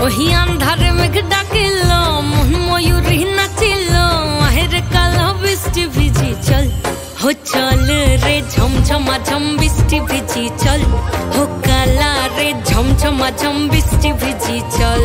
ওহি আন্ধারে মেঘ ডাকিল মন ময়ূরী নাচিল আহের কালো বৃষ্টি ভিজি চল हो चल रे झमझमा झम बिस्टी भिजी चल हो काला रे झमझमा झम बिस्टी भिजी चल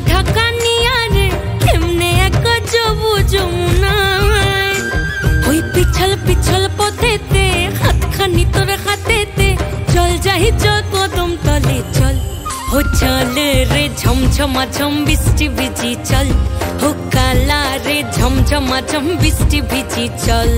ঢাকা নিয়া রে কেমনে এক যাবো যমুনায় ওই পিছল পিছল পথেতে হাতখানি তোর হাতেতে চল যাই চল কদম তলে চল हो चल रे झमझमा झम बिस्टी भिजी चल हो काला रे झमझमा झम बिस्टी भिजी चल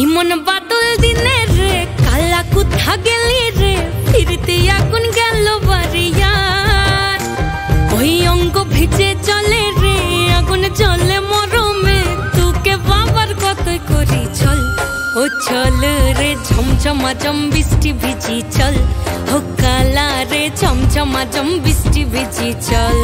ইমন বাদল দিনে রে কালা কোথা গেলি রে ফিরতে আগুন গেল বাড়িয়ার ওই অঙ্গ ভিজে চলে রে আগুন জ্বলে মরমে তোকে বাবার কতই করি চল ও চল রে ঝমঝমা ঝম বৃষ্টি ভিজি চল ও কালা রে ঝমঝমা ঝম বৃষ্টি ভিজি চল